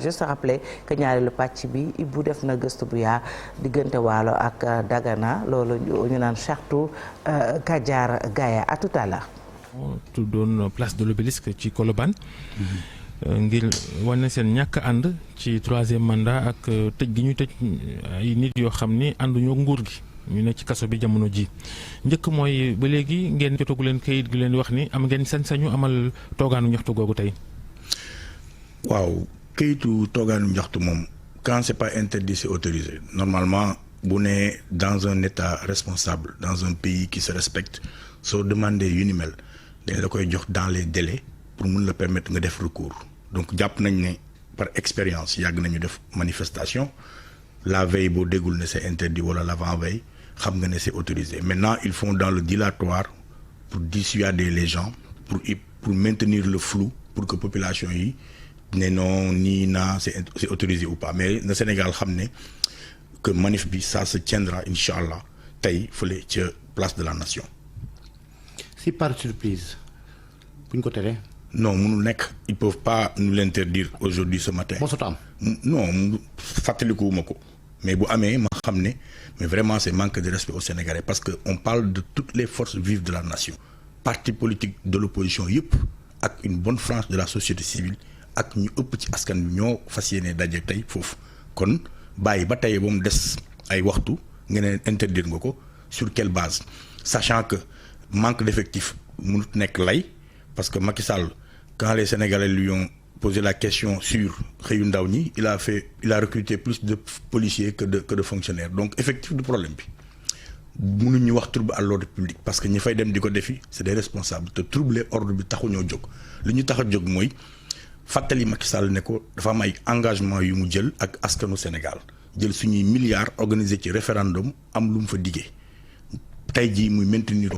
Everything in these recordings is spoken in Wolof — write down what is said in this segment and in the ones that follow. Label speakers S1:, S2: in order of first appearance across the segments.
S1: juste rappeler que ñaareelu pàcc bi Ibou def na gëstu bu yaa diggante Waalo ak Dagana loolu ñu naan Chartou Kadiar Gaye à tout à l'heure.
S2: tuddoon place de l'Obélisque ci Colobane ngir wane seen ñàkk ànd ci troisième mandat ak tëj gi ñu tëj ay nit yoo xam ni ànduñoo nguur gi ñu ne ci kaso bi jamono ji njëkk mooy ba léegi ngeen jotagu leen kayit gi leen wax ni am ngeen sañ-sañu amal toogaanu ñaxtu googu tey.
S3: waaw kayitu toogaanu ñaxtu moom quand c'est pas interdit c'est autorisé normalement bu ne dans un état responsable dans un pays qui se respecte soo demandé yu ni mel dañ la koy jox dans les délais pour mun la permettre nga def recours donc jàpp nañ ne par expérience yàgg nañu def manifestation la veille boo déggul ne c'est interdit wala l'avant-veille xam nga ne c'est autorisé maintenant ils font dans le dilatoire pour dissuader les gens pour maintenir le flou pour que population yi ne non nii naa c'est autorisé ou pas mais le Sénégal xam ne que manif bi ça se tiendra incha allah tey fële ca place de la nation.
S4: si par surprise buñ ko teree.
S3: non mënul nekk ils peuvent pas nous l'interdire aujourd'hui ce matin.
S4: mosut am.
S3: non fàttalikuwuma ko mais bu amee ma xam ne mais vraiment c'est manque de respect aux Sénégalais parce que on parle de toutes les forces vives de la nation. partis politiques de l'opposition yëpp ak une bonne frange de la société civile. ak ñu ëpp ci askan bi ñoo fas yéene daje tey foofu kon bàyyi ba tey ba mu des ay waxtu nga ne interdire nga ko sur quelle base sachant que manque d'effectifs mënut nekk lay parce que Macky Sall quand les Sénégalais lui ont posé la question sur xëyu ndaw ñi il a recruté plus de policiers que de fonctionnaires donc effectif du problème bi mënuñu wax trouble à l'ordre public parce que ñi fay dem di ko defi c'est des responsables te troubler ordre bi taxuñoo jóg li ñu tax a jóg mooy fàttali Macky Sall ne ko dafa am ay engagement yu mu jël ak askanu Sénégal jël suñuy milliards organisé ci référendum am lu mu fa diggee tey jii muy maintenir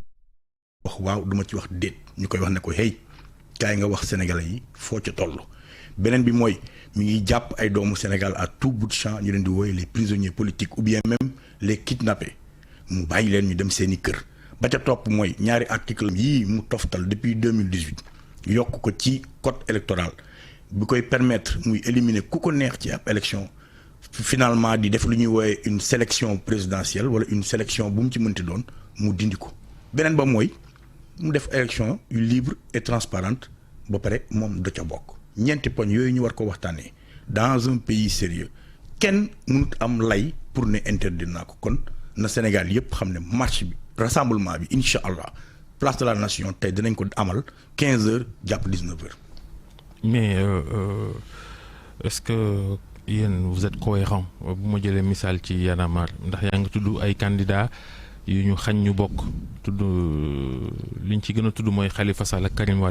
S3: wax waaw duma ci wax déet ñu koy wax ne ko hey kaay nga wax sénégalais yi foo ca toll. beneen bi mooy mi ngi jàpp ay doomu Sénégal à tout bout de champ ñu leen di wooye les prisonniers politiques ou bien même les kidnappés mu bàyyi leen ñu dem seeni kër ba ca topp mooy ñaari article yii mu toftal depuis 2018 yokk ko ci code électoral. bi koy permettre muy éliminer ku ko neex ci ab élection finalement di def lu ñuy woowe une sélection présidentielle wala une sélection bu mu ci mënti doon mu dindi ko beneen ba mooy mu def élection yu libre et transparente ba pare moom da ca bokk ñeenti poñ yooyu ñu war ko waxtaanee dans un pays sérieux kenn mënut am lay pour ne interdire naa ko kon na Sénégal yëpp xam ne marche bi rassemblement bi incha allah place de la nation tey dinañ ko amal 15 heures jàpp 19 heures.
S2: mais est-ce que yéen vous êtes cohérent bu ma jëlee misaal ci Y'en a marre ndax yaa ngi tudd ay candidats yu ñu xañ ñu bokk tudd liñ ci gën a tudd mooy Khalifa Sall ak Karim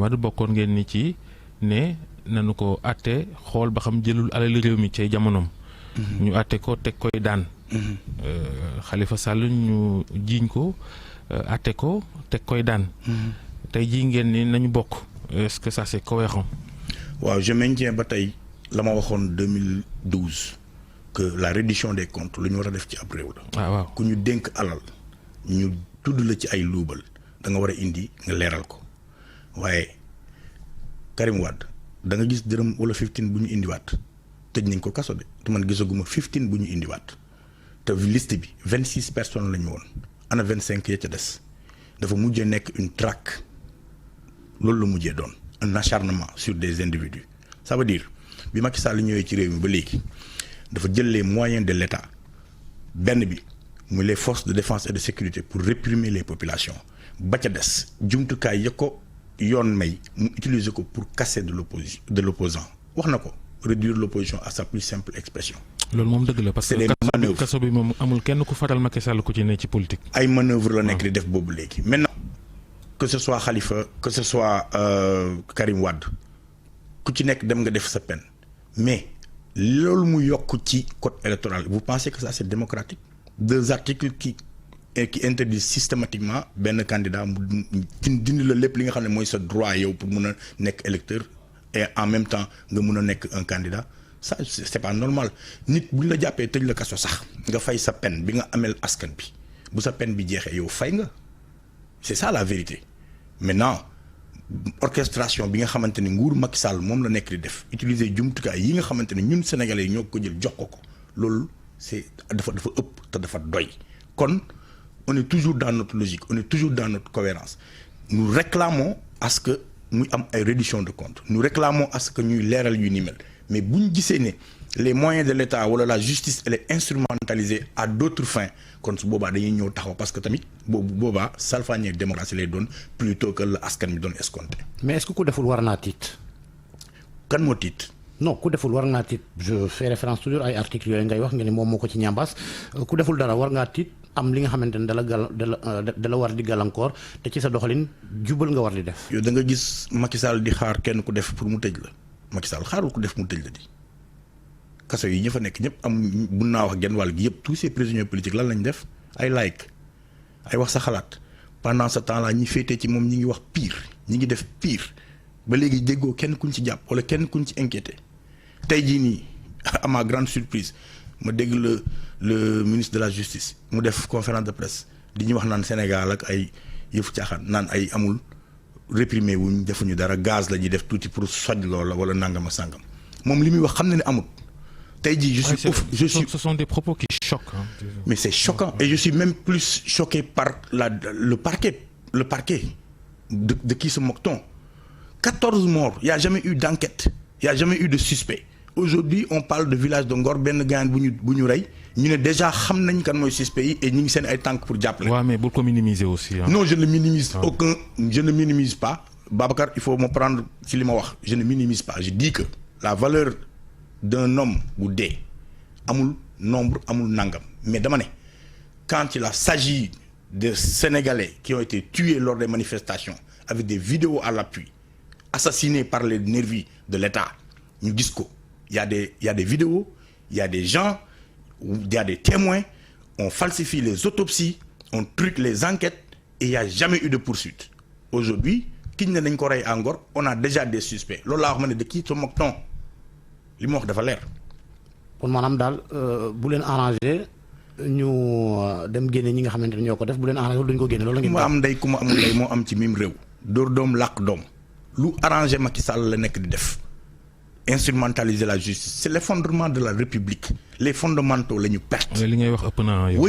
S2: Wade bokkoon ngeen ni ci ne nanu ko àtte xool ba xam jëlul alal réew mi ci jamonoom. ñu àtte ko teg koy daan. Khalifa Sall ñu jiiñ ko àtte ko teg koy daan. tey jii ngeen ni nañu bokk. Est-ce que ça c'est cohérent?
S3: waaw je maintiens ba tey la ma waxoon 2012 que la reddition des comptes lu ñu war a def ci ab réew la.
S2: ah waaw
S3: ku ñu dénk alal ñu tudd la ci ay luubal da nga war a indi nga leeral ko waaye Karim Wade da nga gis dërëm wala 15 bu ñu indiwaat tëj nañ ko kaso de te man gisaguma 15 bu ñu indiwaat te liste bi 26 personnes la ñu woon ana 25 ya ca des dafa mujjee nekk une traque. loolu la mujjee doon un acharnement sur des individus ça veut dire bi Macky Sall ñëwee ci réew mi ba léegi dafa jël les moyens de l'État benn bi muy les forces de défense et de sécurité pour réprimer les populations ba ca des jumtukaay ya ko yoon may mu utiliser ko pour casser de l'opposant wax na ko réduire l'opposition à sa plus simple expression.
S2: loolu moom dëgg la parce que kaso bi moom amul kenn ku faral Macky Sall ku ci ne ci politique.
S3: ay manœuvre la nekk di def boobu léegi maintenant. que ce soit Khalifa que ce soit Karim Wade ku ci nekk dem nga def sa peine mais loolu mu yokk ci code électoral vous pensez que ça c'est démocratique 2 articles qui interdisent systématiquement benn candidat mu dindi la lépp li nga xam ne mooy sa droit yow pour mun a nekk électeur et en même temps nga mun a nekk un candidat ça c'est pas normal nit buñ la jàppee tëj la kaso sax nga fay sa peine bi nga amel askan bi bu sa peine bi jeexee yow fay nga c'est ça la vérité. Maintenant orchestration bi nga xamante ni nguur Macky Sall moom la nekk di def utiliser jumtukaay yi nga xamante ni ñun sénégalais yi ñoo ko jël jox ko loolu c'est dafa ëpp te dafa doy. kon on est toujours dans notre logique, on est toujours dans notre cohérence. Nous réclamons à ce que muy am ay reddition de compte, nous réclamons à ce que ñuy leeral yu ni mel, mais bu ñu gisee ne les moyens de l'État wala la justice elle est instrumentalisée à d'autres fins kon su boobaa dañuy ñëw taxaw parce que tamit boobaa salfaañee démocratie lay doon plutôt que la askan mi doon escompté.
S4: mais est-ce que ku deful war naa tiit.
S3: kan moo tiit.
S4: non ku deful war ngaa tiit je fais référence toujours ay articles yooyu ngay wax nga ni moom moo ko ci ñambaas ku deful dara war ngaa tiit am li nga xamante ne dala war di gàllankoor te ci sa doxalin jubal nga war di def.
S3: yow da nga gis Macky Sall di xaar kenn ku def pour mu tëj la Macky Sall xaarul ku def mu tëj la di kaso yi ña fa nekk ñëpp am mun naa wax genn wàll gi yëpp tous ces prisonniers politiques lan lañ def ay like ay wax sa xalaat pendant ce temps là ñi féetee ci moom ñi ngi wax pire ñi ngi def pire ba léegi déggoo kenn kuñ ci jàpp wala kenn kuñ ci inquiété. tey jii nii à ma grande surprise ma dégg le ministre de la justice mu def conférence de presse di ñu wax naan Sénégal ak ay yëfu caaxaan naan ay amul réprimer wuñ defuñu dara gaz la ñuy def tuuti pour soj loola wala nangama sàngam moom li muy wax xam na ne amul. tey jii je suis
S2: ce sont des propos qui choquent.
S3: Mais c'est choquant et je suis même plus choqué par le parquet de qui se moque-t-on. 14 morts, il y a jamais eu d'enquête, il y a jamais eu de suspect. Aujourd'hui on parle de village de Ngor benn gaan bu ñu rey ñu ne déjà xam nañ kan mooy suspect yi et ñu ngi seen ay tànk pour jàppale.
S2: waaw mais bul ko minimiser aussi.
S3: Non, je ne minimise pas Babacar, il faut me prendre ci li ma wax, je ne minimise pas, je dis que la valeur d'un homme bu dee amul nombre amul nangam mais dama ne quand il s'agit de Sénégalais qui ont été tués lors des manifestations avec des vidéos à l'appui assassinés par les nervis de l'État ñu gis ko il y a des vidéos, il y a des gens, il y a des témoins, on falsifie les autopsies, on truque les enquêtes et il y a jamais eu de poursuite. Aujourd'hui kiñ ne dañ ko rey à Ngor on a déjà des suspects loolu laa wax ma ne de qui se moque-t-on li mu wax dafa leer.
S4: kon maanaam daal bu leen arrangé ñu dem génne ñi nga xamante ne ñoo ko def bu leen arrangé duñ ko génne loolu la ngeen.
S3: ku ma am ndey ku ma amul ndey moo am ci mim réew. dóor doom làkk doom lu arrangé Macky Sall la nekk di def instrumentaliser la justice c'est l'effondrement de la République les fondamentaux la ñu perte.
S2: li ngay wax ëpp naa yow.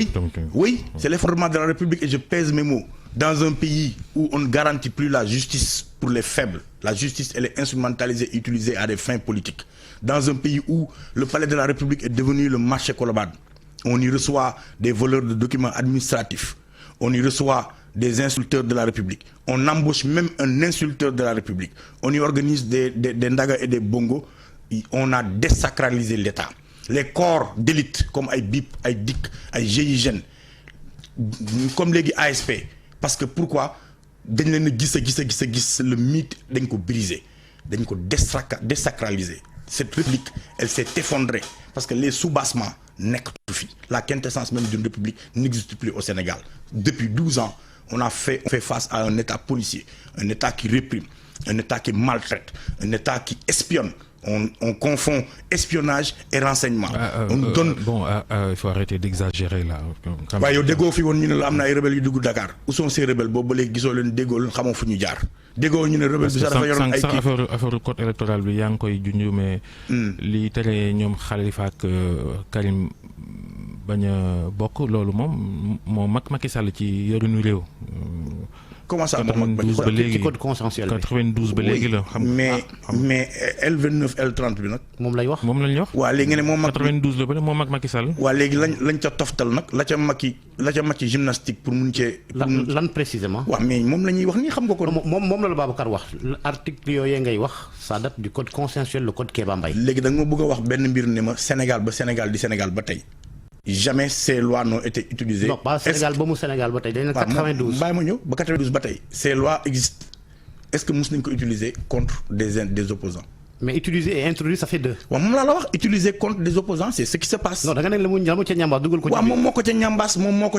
S3: oui c'est l'effondrement de la République et je pèse mes mots. Dans un pays où on ne garantit plus la justice pour les faibles, la justice elle est instrumentalisée et utilisée à des fins politiques. Dans un pays où le palais de la République est devenu le marché Colobane, on y reçoit des voleurs de documents administratifs, on y reçoit des insulteurs de la République, on embauche même un insulteur de la République, on y organise des ndaga et des bongos, on a désacralisé l'État. Les corps d'élite comme ay BIP, ay DIC, ay GIGN, comme les ASP, parce que pourquoi dañ leen a gis le mythe dañ ko briser dañ ko désacraliser cette république elle s'est effondrée parce que les soubassements nekkatu fi la quintessence même d'une république n'existe plus au Sénégal depuis 12 ans on fait face à un état policier, un état qui réprime, un état qui maltraite, un état qui espionne. On confond espionnage et renseignement. On donne.
S2: Il faut arrêter d'exagérer là.
S3: waaye yow déggoo fi woon ñu ne la am na ay rebelles yu dugg Dakar où sont ces rebelles boobu ba léegi gisoo leen déggoo leen xamoo fu ñu jaar. déggoo ñu ne rebelle bi sax dafa yoroon ay kii
S2: affaire code électoral bi yaa ngi koy junj mais. li tere ñoom Khalifa ak Karim bañ a bokk loolu moom moo mag Macky Sall ci yorinu réew.
S3: comment ça moom
S2: ba léegi
S4: ci code consensuel bi
S2: 92 ba léegi la. xam
S3: mais L29 L30 bi nag.
S4: moom lay wax
S2: moom lañ wax.
S3: waa léegi ne moom mag
S2: 92 la ba moom mag Macky Sall.
S3: waa léegi lañ ca toftal nag la ca Macky gymnastique pour mun cee.
S4: lan précisément.
S3: waaw mais moom la ñuy wax nii xam nga ko.
S4: moom la Babacar wax article yooyu ngay wax ça date du code consensuel le code Kéba Mbaye.
S3: léegi da nga ma bëgg a wax benn mbir ne ma Sénégal ba Sénégal di Sénégal ba tey. Jamais ces lois n'ont été utilisées.
S4: Non, pas Sénégal ba mu Sénégal ba tey dañ ne 92.
S3: bàyyi ma ñëw ba 92 ba tey. Ces lois existent. Est-ce que mos nañ ko utiliser contre des opposants?
S4: Mais utiliser et introduire ça fait deux.
S3: waaw moom laa la wax utiliser contre des opposants c'est ce qui se passe.
S4: Non da nga ne la mu ca ñambaas dugal ko ci.
S3: waaw moom moo ko ca ñambaas moom moo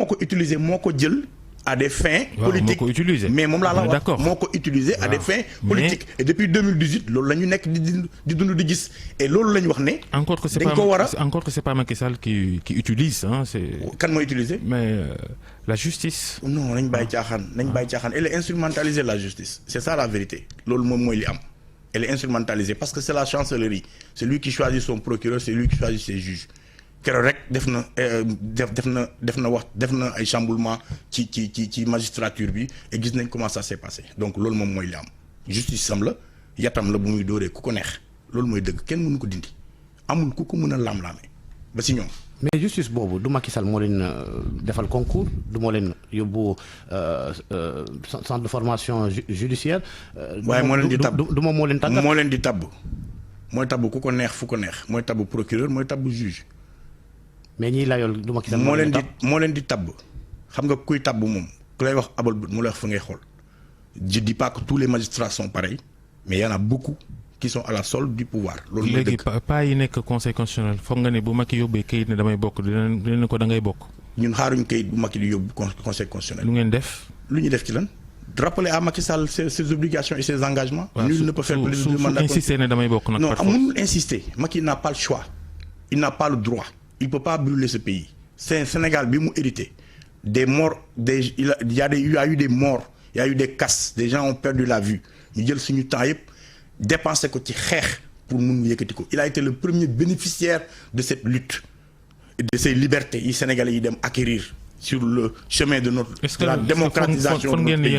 S3: ko utiliser moo ko jël à des fins politiques
S2: moo ko utilisé.
S3: mais moom laa la wax
S2: d'accord
S3: moo ko utilisé à des fins politiques et depuis 2018 loolu la ñu nekk di dund di gis et loolu la ñu wax ne
S2: encore que c'est pas Macky Sall qui utilise c'est
S3: kan moo utilisé
S2: mais la justice
S3: non nañ bàyyi caaxaan elle est instrumentalisée la justice c'est ça la vérité loolu moom mooy li am elle est instrumentalisée parce que c'est la chancellerie c'est lui qui choisit son procureur c'est lui qui choisit ses juges keroog rek def na ay chamboulement ci magistrature bi et gis nañ comment ça s'est passé donc loolu moom mooy li am justice am la yatam la bu muy dóoree ku ko neex loolu mooy dëgg kenn mënu ko dindi amul ku ko mën a laam-laamee ba si ñoom.
S4: mais justice boobu du Macky Sall moo leen defal concours du moo leen yóbbu centre de formation judiciaire.
S3: waaye moo leen di tabb
S4: du moom moo leen tàggat
S3: moo leen di tabb mooy tabb ku ko neex fu ko neex mooy tabb procureur mooy tabb juge.
S4: mais ñii layool du Macky Sall
S3: moo leen di tabb xam nga kuy tabb moom ku lay wax abal bët mu lay wax fa ngay xool je dis pas que tous les magistrats sont pareils mais y en a beaucoup qui sont à la solde du pouvoir. loolu mooy dëgg
S2: léegi pas yi nekk conseil constitutionnel foog nga ne bu Macky yóbbee kayit ne damay bokk dinañ ko da ngay bokk.
S3: ñun xaaruñ kayit bu Macky di yóbbu conseil constitutionnel.
S2: lu ngeen def.
S3: lu ñu def ci lan. rappeler à Macky Sall ses obligations et ses engagements. nul ne peut faire plus de mandat.
S2: insister ne damay bokk nag.
S3: non amul insister Macky n'a pas le choix il n'a pas le droit. il peut pas brûler ce pays c'est Sénégal bi mu hérité des morts il y a eu des morts il y a eu des casses des gens ont perdu la vue ñu jël suñu temps yëpp dépensé ko ci xeex pour mun yëkkati ko il a été le premier bénéficiaire de cette lutte et de ces libertés yi Sénégalais yi dem acquérir sur le chemin de la démocratisation de notre pays.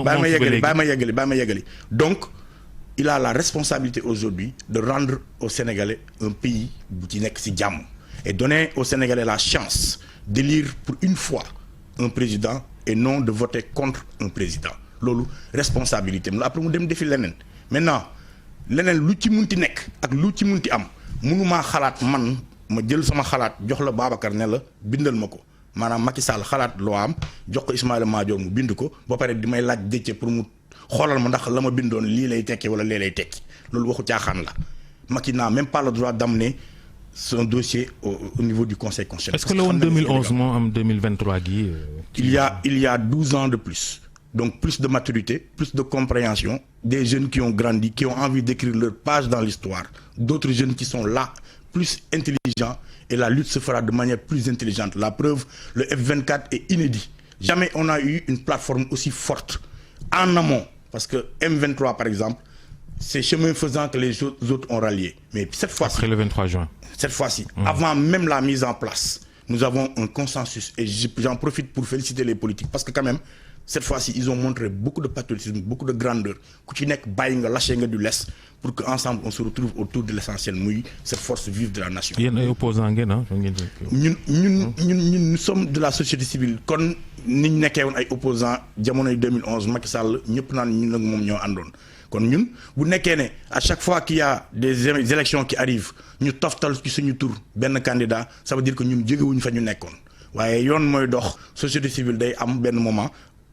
S3: Baal ma yeggali donc il a la responsabilité aujourd'hui de rendre aux Sénégalais un pays bu ci nekk ci jàmm et donner aux Sénégalais la chance d'élire pour une fois un président et non de voter contre un président loolu responsabilité am la après mu dem defi leneen maintenant leneen lu ci munti nekk ak lu ci munti am mënumaa xalaat man ma jël sama xalaat jox la Babacar ne la bindal ma ko maanaam Macky Sall xalaat loo am jox ko Ismaïla Madior mu bind ko ba pare di may laaj Déthié pour mu xoolal ma ndax la ma bindoon lii lay tekki wala lee lay tekki loolu waxu caaxaan la Macky n'a même pas le droit d'amener son dossier au niveau du conseil constitutionnel.
S2: Est-ce que le woon 2011 moo am 2023 gi.
S3: il y a 12 ans de plus donc plus de maturité plus de compréhension des jeunes qui ont grandi qui ont envie d'écrire leur page dans l'histoire d'autres jeunes qui sont là plus intelligents et la lutte se fera de manière plus intelligente la preuve le F24 est inédit jamais on a eu une plateforme aussi forte en amont parce que M23 par exemple c'est chemin faisant que les autres ont rallié mais cette fois-ci
S2: après le 23 juin
S3: cette fois-ci avant même la mise en place nous avons un consensus et j'en profite pour féliciter les politiques parce que quand même cette fois-ci ils ont montré beaucoup de patriotisme beaucoup de grandeur ku ci nekk bàyyi nga lâché nga du lest pour que ensemble on se retrouve autour de l'essentiel muy cette force vive de la nation.
S2: yéen ay opposants ngeen
S3: ñun nous sommes de la société civile kon ni ñu nekkee woon ay opposants jamonoy 2011 Macky Sall ñëpp naan ñun nag moom ñoo àndoon kon ñun bu nekkee ne à chaque fois qu'il y a des élections qui arrivent ñu toftal ci suñu tur benn candidat ça veut dire que ñun jógewuñu fa ñu nekkoon waaye yoon mooy dox société civile day am benn moment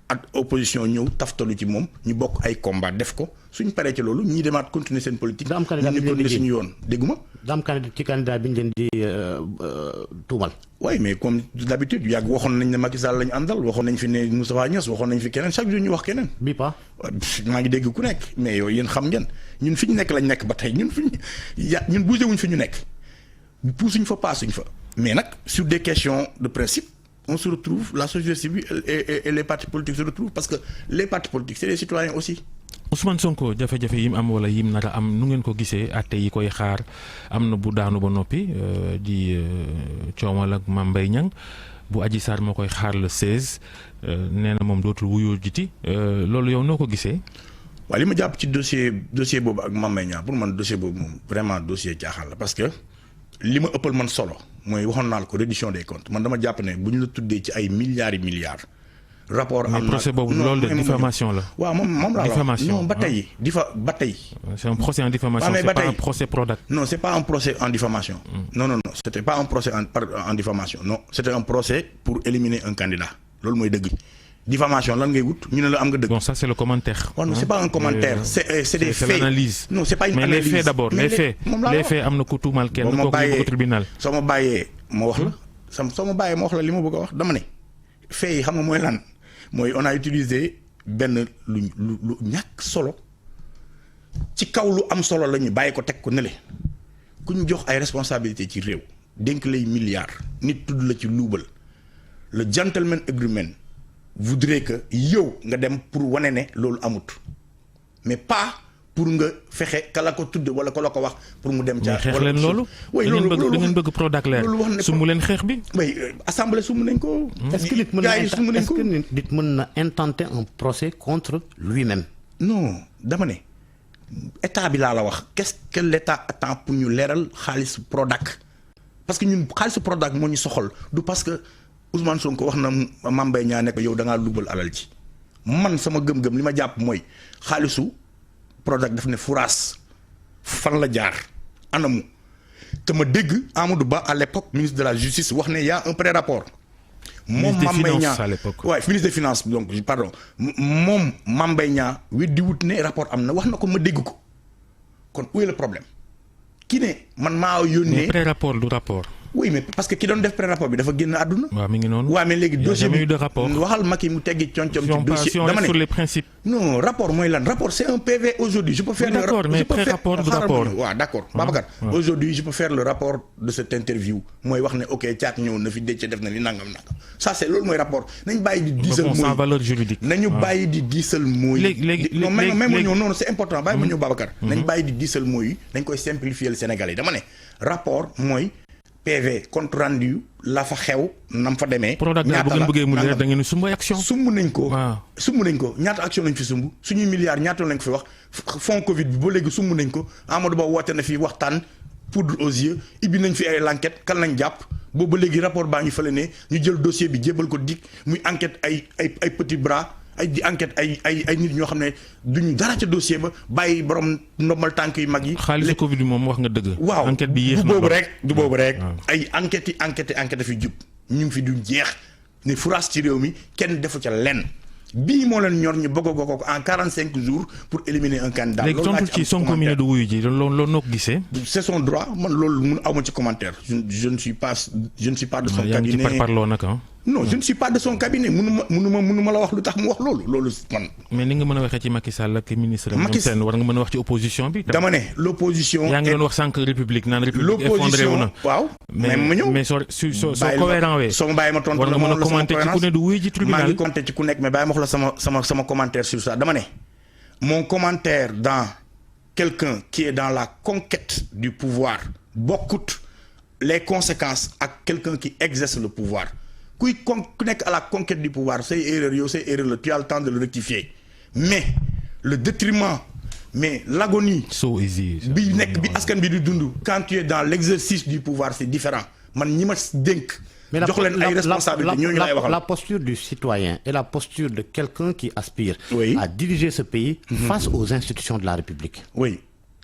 S3: ak opposition ñëw taftalu ci moom ñu bokk ay combat def ko suñ paree ci loolu ñi demaat continuer seen politique.
S4: da am candidat bi ñu
S3: continuer suñu yoon dégguma.
S4: da am candidat bi ñu leen di tuumal.
S3: oui mais comme d'habitude yàgg waxoon nañ ne Macky Sall lañu àndal waxoon nañ fi ne Moustapha Niasse waxoon nañ fi keneen chaque jour ñu wax keneen.
S4: bii pas.
S3: maa ngi dégg ku nekk mais yow yéen xam ngeen ñun fi ñu nekk lañ nekk ba tey ñun ñun bougé wuñ fi ñu nekk puusuñ fa paasuñ fa mais nag sur des questions de principe. on se retrouve la société civile et les partis politiques se retrouvent parce que les partis politiques c'est des citoyens aussi.
S2: Ousmane Sonko jafe-jafe yim am wala yim nara am nu ngeen ko gisee àtte yi koy xaar am na bu daanu ba noppi di coowal ak Mame Mbaye Niang bu Adji Sarr moo koy xaar le 16 nee na moom dootul wuyoo jiti loolu yow noo ko gisee.
S3: waaw li ma jàpp ci dossier boobu ak Mame Mbaye Niang pour man dossier boobu moom vraiment dossier jaaxal la parce que li ma ëppal man solo mooy waxoon naa la ko reddition des comptes man dama jàpp ne bu ñu la tuddee ci ay milliards rapport am na
S2: procès boobu loolu de diffamation la.
S3: waaw moom laa wax non ba tey
S2: c'est un procès en diffamation c'est pas un procès Prodac.
S3: non c'est pas un procès en diffamation non c'était pas un procès en diffamation non c'était un procès pour éliminer un candidat loolu mooy dëgg diffamation lan ngay wut ñu ne la am nga dëgg.
S2: bon ça c'est le commentaire.
S3: non c'est pas un commentaire c'est des faits.
S2: c'est l'analyse.
S3: non c'est pas une analyse
S2: mais les faits d'abord les faits am na ku tuumal kenn kooku yóbbu ko tribunal.
S3: soo ma bàyyee ma wax la soo ma bàyyee ma wax la li ma bëgg a wax dama ne fait yi xam nga mooy lan mooy on a utilisé benn lu ñàkk solo ci kaw lu am solo la ñu bàyyi ko teg ko nële ku ñu jox ay responsabilité ci réew dénk lay milliards nit tudd la ci luubal le gentleman agreement voudrait que yow nga dem pour wane ne loolu amut mais pas pour nga fexe kala ko tudd wala ko la ko wax pour mu dem. ca
S2: xeex leen loolu.
S3: oui
S2: da ngeen bëgg Prodac leer sumu leen xeex bi.
S3: oui assemblée sumu nañ ko.
S4: est-ce que nit mën na intenter un procès contre lui-même.
S3: non dama ne état bi laa la wax qu'est-ce que l'état attend pour ñu leeral xaalisu Prodac parce que ñun xaalisu Prodac moo ñu soxal du parce que Ousmane Sonko wax na Mame Mbaye Niang ne ko yow da ngaa lubal alal ci man sama gëm-gëm li ma jàpp mooy xaalisu Prodac daf ne furaas fan la jaar anamu te ma dégg Amadou Ba à l'époque ministre de la justice wax ne y a un pré-rapport. moom Mame Mbaye Niang waaw ministre des finances donc pardon moom Mame Mbaye Niang weddi wut ne rapport am na wax na ko ma dégg ko kon où est le problème ki ne man maa yónnee.
S2: mais pré-rapport du rapport.
S3: oui mais parce que ki doon def pré-rapport bi dafa génn àdduna.
S2: waaw mi ngi noonu.
S3: waaw mais léegi dossier bi
S2: de rapport.
S3: waxal Macky mu teggi concom ci dossier
S2: dama ne sur les principes.
S3: non rapport mooy lan rapport c'est un PV aujourd'hui je peux faire.
S2: d'accord mais pré-rapport du rapport.
S3: waaw d'accord Babacar. aujourd'hui je peux faire le rapport de cette interview mooy wax ne ok Thiat ñëw na fi Déthié def na li nangam ça c'est loolu mooy rapport nañ bàyyi di diisal mooy
S2: sans valeur juridique.
S3: nañu bàyyi di diisal mooy.
S2: léegi
S3: non même ma ñëw noonu c'est important bàyyi ma ñëw Babacar. nañ bàyyi di diisal mooy dañ koy simplifier le Sénégalais dama ne rapport mooy. PV compte rendu la fa xew nam fa demee.
S2: Prodac bu ngeen bëggee mu leer da ngeen sumb ay action
S3: sumb nañ ko. sumb nañ ko ñaata action lañ fi sumb suñuy milliards ñaata lañ ko fi wax fond Covid bi ba léegi sumb nañ ko Amadou Ba woote na fi waxtaan poudre aux yeux ibbi nañ fi ay l'enquête kan lañ jàpp boobu ba léegi rapport baa ngi fële ne ñu jël dossier bi jébal ko dik muy enquête ay petits bras. ay di enquête ay nit ñoo xam ne duñu dara ca dossier ba bàyyi borom ndombal tànk yu mag yi.
S2: xaalisu Covid bi moom wax nga dëgg.
S3: waaw
S2: enquête bi yéex
S3: na du boobu rek. ay enquêtes yi fi jub ñu ngi fi duñ jeex ne furaas ci réew mi kenn defu ca lenn bii moo leen ñor ñu bëgg ko en 45 jours pour éliminer un candidat.
S2: léegi tontu ci Sonko mi ne du wuyu ji loolu noo ko gisee.
S3: c'est son droit man loolu mun aw ma ci commentaire je ne suis pas de son cabinet.
S2: ci parparloo nag
S3: non je ne suis pas de son cabinet mënuma la wax lu tax mu wax loolu man.
S2: mais ni nga mën a waxee ci Macky Sall ak ministre.
S3: Macky
S2: Sall war nga mën a wax ci opposition bi.
S3: dama ne l'opposition.
S2: yaa ngi doon wax sànq république naan république effondré wu na.
S3: waaw mais ma ñëw
S2: mais soo cohérent wee.
S3: soo bàyyi ma tontu
S2: war nga mën a commenter ci ku ne du wuyu ji tribunal.
S3: maa ngi commenter ci ku nekk mais bàyyi ma wax la sama commentaire sur ça dama ne. mon commentaire dans quelqu'un qui est dans la conquête du pouvoir bokkut les conséquences ak quelqu'un qui exerce le pouvoir. ku nekk à la conquête du pouvoir say erreur yow say erreur la tu as le temps de le rectifier mais le détriment mais l'agonie bi nekk bi askan bi di dund quand tu es dans l'exercice du pouvoir c'est différent man ñi ma dénk jox leen ay responsabilités ñooñu lay waxal
S4: la posture du citoyen et la posture de quelqu'un qui aspire
S3: oui.
S4: à diriger ce pays face aux institutions de la République.
S3: Oui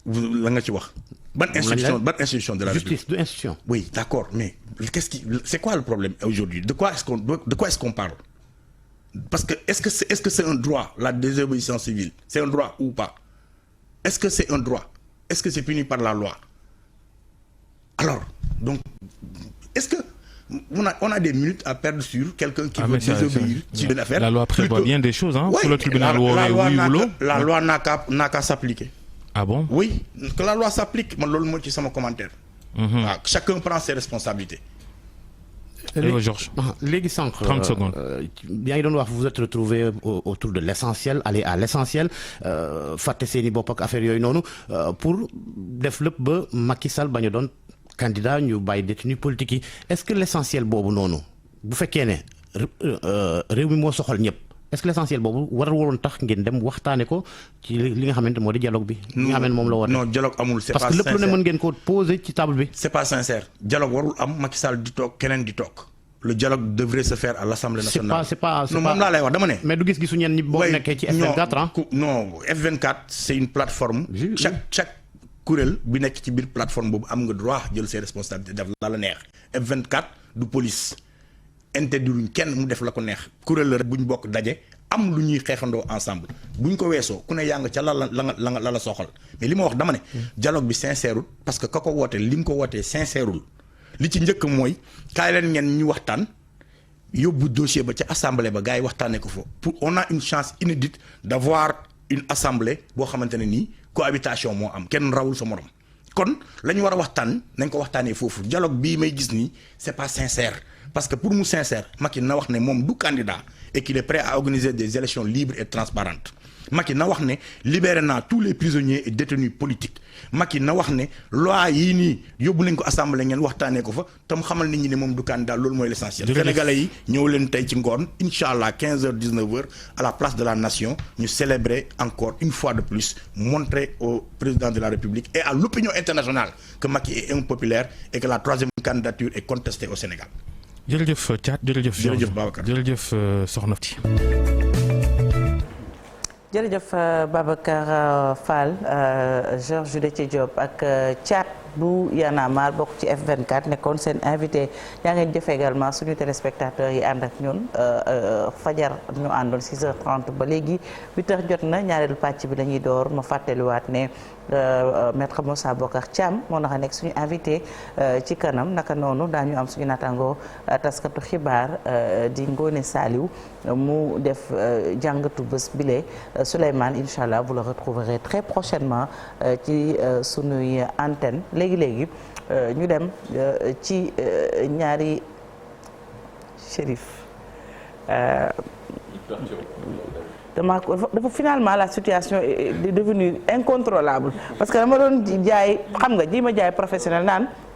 S3: la nga ci wax ban institution de la
S4: justice de institution.
S3: Oui d'accord mais c'est quoi le problème aujourd'hui de quoi est-ce qu'on parle parce que est-ce que c'est un droit la désobéissance civile c'est un droit ou pas est-ce que c'est un droit est-ce que c'est puni par la loi alors donc est-ce que on a des minutes à perdre sur quelqu'un qui veut désobéir sur une affaire.
S2: La loi prévoit bien des choses hein.
S3: Oui,
S2: sur le tribunal
S3: la loi n'a qu'à s'appliquer.
S2: Ah bon?
S3: Oui, que la loi s'applique man loolu moo ci sama commentaire. waaw chacun prend ses responsabilités.
S2: Georges
S4: léegi sànq
S2: 30 secondes.
S4: yaa ngi doon wax vous êtes retrouvé autour de l'essentiel aller à l'essentiel fàtte seeni bopp ak affaire yooyu noonu pour def lépp ba Macky Sall bañ a doon candidat ñu bàyyi détenu politique yi est-ce que l'essentiel boobu noonu bu fekkee ne réew mi moo soxal ñëpp est-ce que l'essentiel boobu waroon tax ngeen dem waxtaane ko ci li nga xamante moo di dialogue bi. li nga xamante moom la woote.
S3: non dialogue amul c'est pas
S4: parce que
S3: sincère
S4: lépp lu ne mën ngeen ko poser ci table bi.
S3: c'est pas sincère dialogue warul am Macky Sall di toog keneen di toog le dialogue devrait se faire à l'Assemblée nationale.
S4: c'est pas
S3: non moom laa lay wax dama ne.
S4: mais du gis-gisu ñenn ñi boo nekkee ci F24
S3: non F24 c'est une plateforme. chaque kuréel bi nekk ci biir plateforme boobu am nga droit jël ses responsabilités def la neex F24 du police interdiruñ kenn mu def la ko neex kuréel la rek bu ñu bokk daje am lu ñuy xeexandoo ensemble bu ñu ko weesoo ku ne yaa nga ca la soxal mais li ma wax dama ne. dialogue bi sincèreul parce que ka ko wootee li mu ko wootee sincèreul li ci njëkk mooy kaay leen ngeen ñu waxtaan yóbbu dossier ba ca assemblée ba gars yi waxtaanee ko fa pour on a une chance inédite d'avoir une assemblée boo xamante ne nii cohabitation moo am kenn rawul sa morom kon la ñu war a waxtaan nañ ko waxtaanee foofu dialogue bii may gis nii c'est pas sincère parce que pour mu sincère Macky na wax ne moom du candidat et qu'il est prêt à organiser des élections libres et transparentes Macky na wax ne libéré naa tous les prisonniers et détenus politiques Macky na wax ne loi yii nii yóbbu nañ ko assemblée ngeen waxtaanee ko fa tam xamal nit ñi ne moom du candidat loolu mooy l'essentiel. Sénégalais yi ñëw leen tey ci ngoon incha allah 15h 19h à la place de la nation ñu célébrer encore une fois de plus montrer au président de la République et à l'opinion internationale que Macky est impopulaire et que la troisième candidature est contestée au Sénégal.
S2: jërëjëf Thiat
S3: jërëjëf Babacar
S2: jërëjëf Soxna Ti.
S1: jërëjëf Babacar Fall Georges Déthié Diop ak Thiat bu Y'en a marre bokk ci F24 nekkoon seen invité yaa ngeen jëf également suñu téléspectateurs yi ànd ak ñun fajar ñu àndoon 6h30 ba léegi 8h jot na ñaareelu pàcc bi lañuy door ma fàttaliwaat ne maître Moussa Bocar Thiam moo naxa nekk suñu invité ci kanam naka noonu daañu am suñu naataango taskatu xibaar di Ngoné Saliou mu def jàngatu bés bile Souleymane incha allah vous le retrouverez très prochainement ci sunuy antenne léegi ñu dem ci ñaari Chérif dafa finalement la situation est devenue incontrôlable parce que dama doon jaay xam nga ji ma jaay professionnel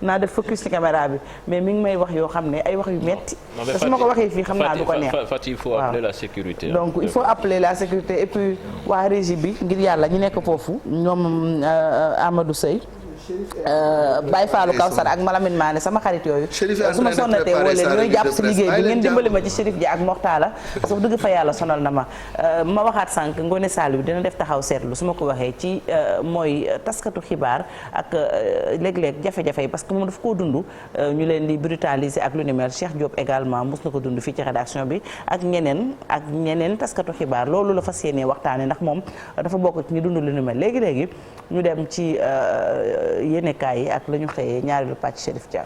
S1: naa def focus ci caméra bi mais mi ngi may wax yoo xam ne ay wax yu metti te su ma ko waxee fii xam naa du ko neex
S5: il faut appeler la sécurité
S1: donc il faut appeler la sécurité et puis waa régie bi ngir yàlla ñu nekk foofu ñoom Amadou Seye Baye Fallou Kawsar ak Malamine Mané sama xarit yooyu su ma sonnatee woo leen ñooy jàpp si liggéey bi ngeen dimbali ma ci Chérif ji ak Moxtaala parce que dëgg fa yàlla sonal na ma waxaat sànq Ngoné Saliou dina def taxaw seetlu su ma ko waxee ci mooy taskatu xibaar ak léeg-léeg jafe-jafe yi parce que moom dafa koo dund ñu leen di brutaliser ak lu ni mel Cheikh Diop également mos na ko dund fii ci rédaction bi ak ñeneen taskatu xibaar loolu la fas yéenee waxtaane ndax moom dafa bokk ci ñu dund lu ni mel léegi ñu dem ci yéenekaay yi ak la ñu xëyee ñaareelu pàcc Chérif Dia.